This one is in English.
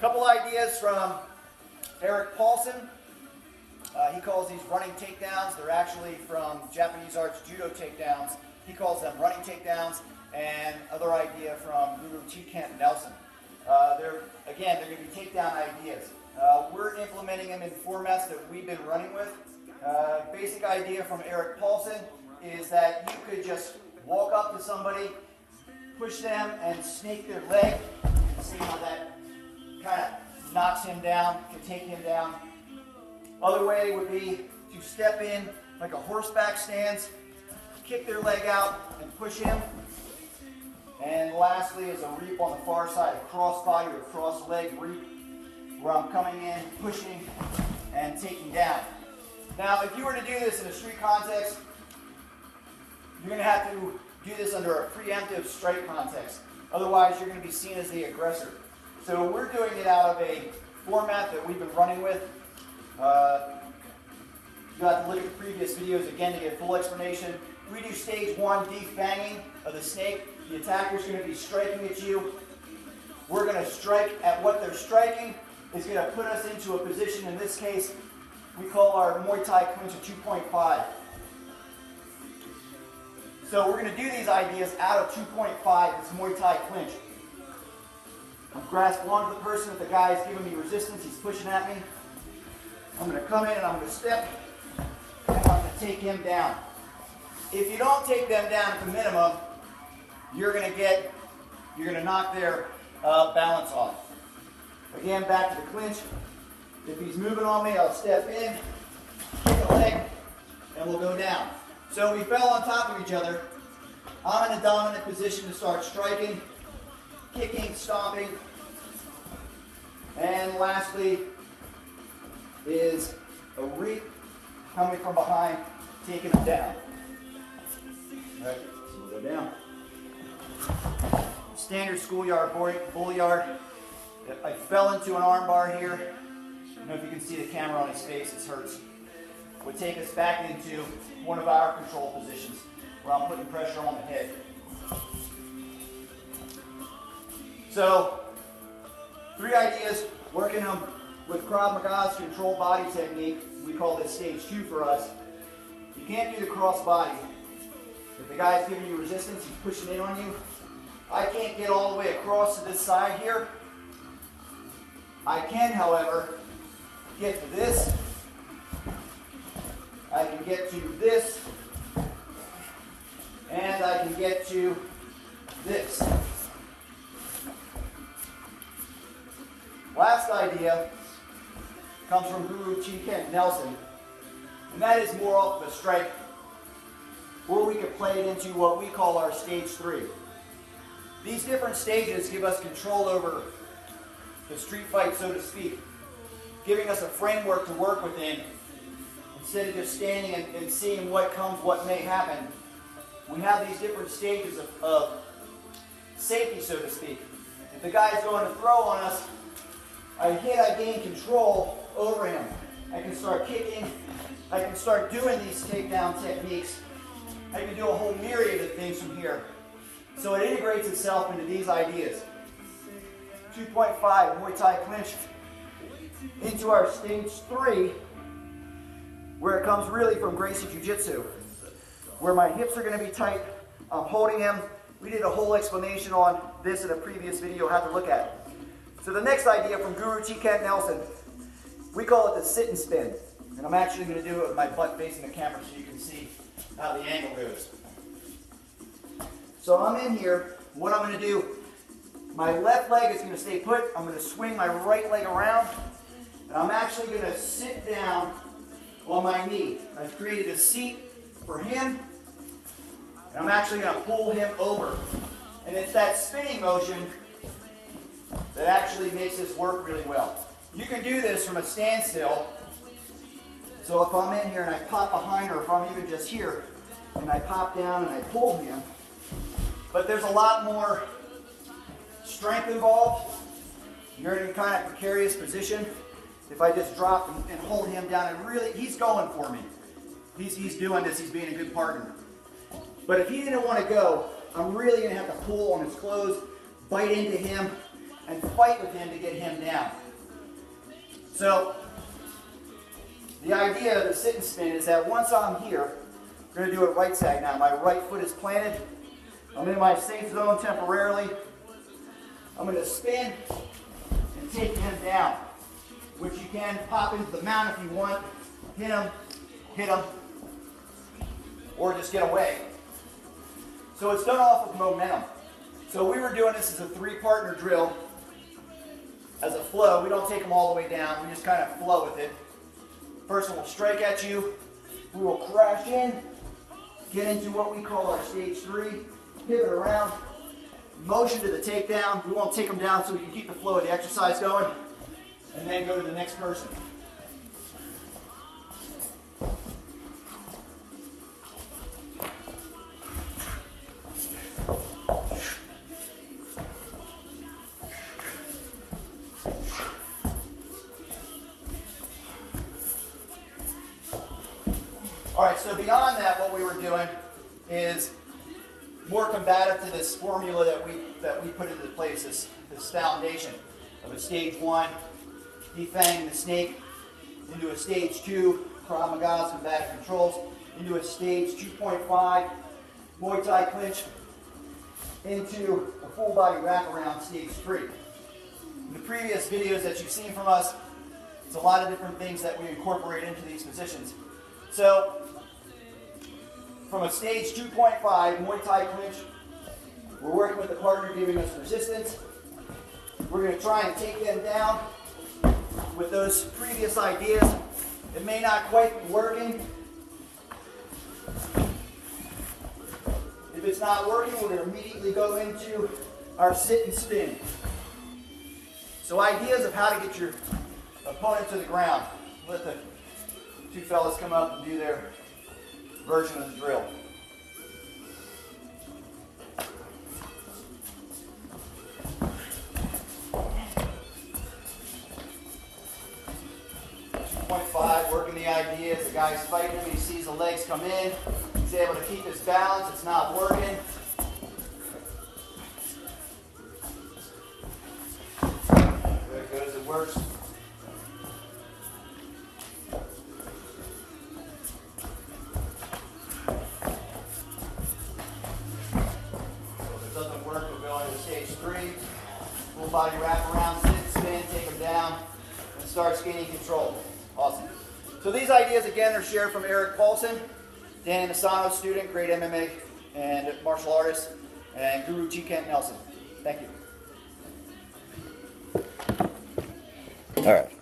Couple ideas from Eric Paulson. He calls these running takedowns. They're actually from Japanese arts judo takedowns. He calls them running takedowns. And other idea from Guro Nelson. They're going to be takedown ideas. We're implementing them in formats that we've been running with. Basic idea from Eric Paulson is that you could just walk up to somebody, push them, and snake their leg. See how that kind of knocks him down, can take him down. Other way would be to step in like a horseback stance, kick their leg out, and push him. And lastly is a reap on the far side, a cross body or cross leg reap, where I'm coming in, pushing, and taking down. Now, if you were to do this in a street context, you're going to have to do this under a preemptive strike context. Otherwise, you're going to be seen as the aggressor. So we're doing it out of a format that we've been running with. You'll have to look at the previous videos again to get full explanation. We do stage 1 defanging of the snake. The attacker's going to be striking at you. We're going to strike at what they're striking. It's going to put us into a position, in this case, we call our Muay Thai clinch a 2.5. So we're going to do these ideas out of 2.5. It's Muay Thai clinch. I'm grasping onto the person. If the guy is giving me resistance, he's pushing at me. I'm going to come in and I'm going to step, and I'm going to take him down. If you don't take them down at the minimum, you're going to knock their balance off. Again, back to the clinch. If he's moving on me, I'll step in, kick a leg, and we'll go down. So we fell on top of each other. I'm in a dominant position to start striking, kicking, stomping. And lastly is a reap coming from behind, taking them down. All right, so we'll go down. Standard schoolyard bullyard. I fell into an arm bar here. I don't know if you can see the camera on his face, it hurts. Would take us back into one of our control positions where I'm putting pressure on the head. So, 3 ideas, working them with Krav Maga's controlled body technique. We call this stage 2 for us. You can't do the cross body. If the guy's giving you resistance, he's pushing in on you. I can't get all the way across to this side here. I can, however, get to this. I can get to this. And I can get to this. Last idea comes from Guro Nelson. And that is more off of a strike, or we could play it into what we call our stage 3. These different stages give us control over the street fight, so to speak, giving us a framework to work within. Instead of just standing and seeing what comes, what may happen, we have these different stages of safety, so to speak. If the guy's going to throw on us, I gain control over him. I can start kicking. I can start doing these takedown techniques. I can do a whole myriad of things from here. So it integrates itself into these ideas. 2.5 Muay Thai clinch into our stage 3, where it comes really from Gracie Jiu-Jitsu, where my hips are going to be tight. I'm holding him. We did a whole explanation on this in a previous video. Have to look at it. So the next idea from Guro Nelson, we call it the sit and spin. And I'm actually going to do it with my butt facing the camera so you can see how the angle goes. So I'm in here. What I'm going to do, my left leg is going to stay put. I'm going to swing my right leg around. And I'm actually going to sit down on my knee. I've created a seat for him. And I'm actually going to pull him over. And it's that spinning motion that actually makes this work really well. You can do this from a standstill. So if I'm in here and I pop behind, or if I'm even just here and I pop down and I pull him, but there's a lot more strength involved. You're in a kind of precarious position. If I just drop and hold him down, and really, he's going for me. He's doing this, he's being a good partner. But if he didn't want to go, I'm really going to have to pull on his clothes, bite into him, and fight with him to get him down. So the idea of the sit and spin is that once I'm here, we're going to do it right side now. My right foot is planted. I'm in my safe zone temporarily. I'm going to spin and take him down, which you can pop into the mount if you want, hit him, or just get away. So it's done off of momentum. So we were doing this as a 3-partner drill, as a flow. We don't take them all the way down. We just kind of flow with it. Person will strike at you. We will crash in, get into what we call our stage 3, pivot around, motion to the takedown. We won't take them down so we can keep the flow of the exercise going, and then go to the next person. All right, so beyond that, what we were doing is more combative to this formula that we put into place, this foundation of a stage 1, defanging the snake, into a stage 2, Krav Maga's combative controls, into a stage 2.5, Muay Thai clinch, into a full body wraparound stage 3. In the previous videos that you've seen from us, there's a lot of different things that we incorporate into these positions. So, from a stage 2.5 Muay Thai clinch, we're working with the partner giving us resistance. We're going to try and take them down with those previous ideas. It may not quite be working. If it's not working, we're going to immediately go into our sit and spin. So ideas of how to get your opponent to the ground. Let the two fellas come up and do their version of the drill. Working the ideas. The guy's fighting him. He sees the legs come in. He's able to keep his balance. It's not working. There it goes. It works. Stage 3, full body wrap around, sit, spin, take them down, and starts gaining control. Awesome. So these ideas again are shared from Eric Paulson, Dan Asano student, great MMA and martial artist, and Guro Nelson. Thank you. All right.